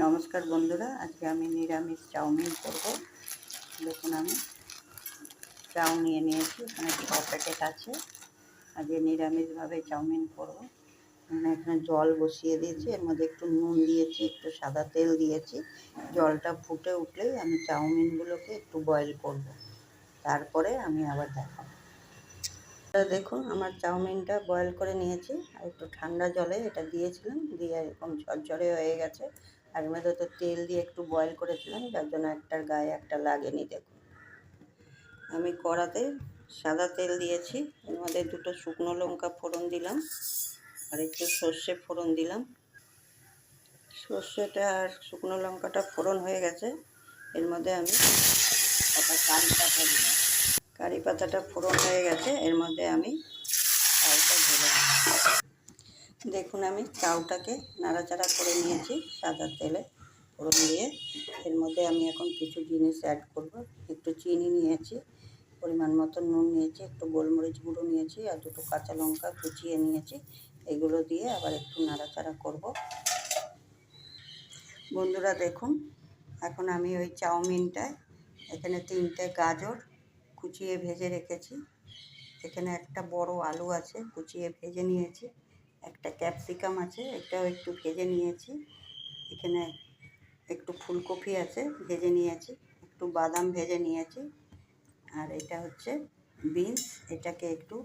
নমস্কার বন্ধুরা, আজকে আমি নিরামিষ চাউমিন করব। দেখুন আমি চাউ নিয়ে নিয়েছি, এখানে 6 প্যাকেট আছে। আজকে নিরামিষভাবে চাউমিন করব। এখানে জল বসিয়ে দিয়েছি, এর মধ্যে একটু নুন দিয়েছি, একটু সাদা তেল দিয়েছি। জলটা ফুটে উঠলেই আমি চাউমিনগুলোকে একটু বয়েল করব, তারপরে আমি আবার দেখাবো। দেখুন আমার চাউমিনটা বয়েল করে নিয়েছি, আর একটু ঠান্ডা জলে এটা দিয়েছিলাম, দিয়ে এরকম ঝরঝরে হয়ে গেছে। আর এর মধ্যে তো তেল দিয়ে একটু বয়েল করেছিলাম, যার জন্য একটার গায়ে একটা লাগেনি। দেখুন আমি কড়াতে সাদা তেল দিয়েছি, এর মধ্যে 2টো শুকনো লঙ্কা ফোড়ন দিলাম, আর একটু সর্ষে ফোড়ন দিলাম। সর্ষেটা আর শুকনো লঙ্কাটা ফোড়ন হয়ে গেছে, এর মধ্যে আমি কারি পাতা দিলাম। কারি পাতাটা ফোড়ন হয়ে গেছে, এর মধ্যে আমি চাউটা ঢেলে দিলাম। দেখুন আমি চাউটাকে নাড়াচাড়া করে নিয়েছি সাদা তেলে ফোড়ন দিয়ে। এর মধ্যে আমি এখন কিছু জিনিস অ্যাড করব। একটু চিনি নিয়েছি, পরিমাণ মতো নুন নিয়েছি, একটু গোলমরিচ গুঁড়ো নিয়েছি, আর 2টো কাঁচা লঙ্কা কুচিয়ে নিয়েছি। এগুলো দিয়ে আবার একটু নাড়াচাড়া করব। বন্ধুরা দেখুন, এখন আমি ওই চাউমিনটায় এখানে 3টে গাজর কুচিয়ে ভেজে রেখেছি, এখানে একটা বড় আলু আছে কুচিয়ে ভেজে নিয়েছি, একটা ক্যাপসিকাম আছে, এটাও একটু ভেজে নিয়েছি, এখানে একটু ফুলকপি আছে ভেজে নিয়েছি, একটু বাদাম ভেজে নিয়েছি, আর এটা হচ্ছে বিনস, এটাকে একটু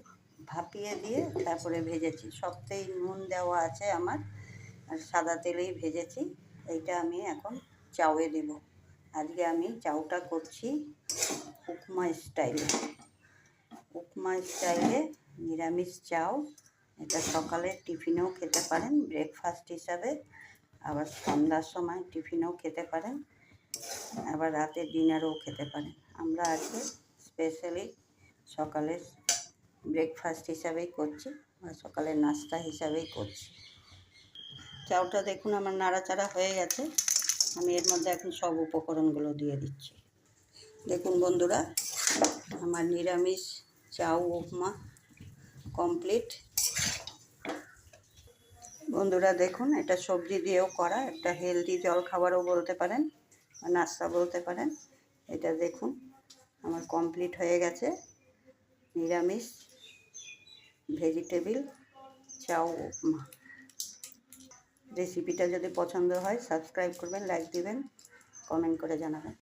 ভাপিয়ে দিয়ে তারপরে ভেজেছি। সবতেই নুন দেওয়া আছে আমার, আর সাদা তেলেই ভেজেছি। এইটা আমি এখন চাউয়ে দেব। আজকে আমি চাউটা করছি উপমা স্টাইলে। উপমা স্টাইলে নিরামিষ চাউ। এটা সকালে টিফিনেও খেতে পারেন, ব্রেকফাস্ট হিসাবে, আবার সন্ধ্যার সময় টিফিনেও খেতে পারেন, আবার রাতে ডিনারেও খেতে পারেন। আমরা আজকে স্পেশালি সকালে ব্রেকফাস্ট হিসাবেই করছি, বা সকালের নাস্তা হিসাবেই করছি। চাউটা দেখুন আমার নাড়াচাড়া হয়ে গেছে, আমি এর মধ্যে এখন সব উপকরণগুলো দিয়ে দিচ্ছি। দেখুন বন্ধুরা, আমার নিরামিষ চাউ উপমা কমপ্লিট। বন্ধুরা দেখুন, এটা সবজি দিয়েও করা, একটা হেলদি জলখাবারও বলতে পারেন, বা নাস্তা বলতে পারেন। এটা দেখুন আমার কমপ্লিট হয়ে গেছে, নিরামিষ ভেজিটেবিল চাউ উপমা। রেসিপিটা যদি পছন্দ হয় সাবস্ক্রাইব করবেন, লাইক দিবেন, কমেন্ট করে জানাবেন।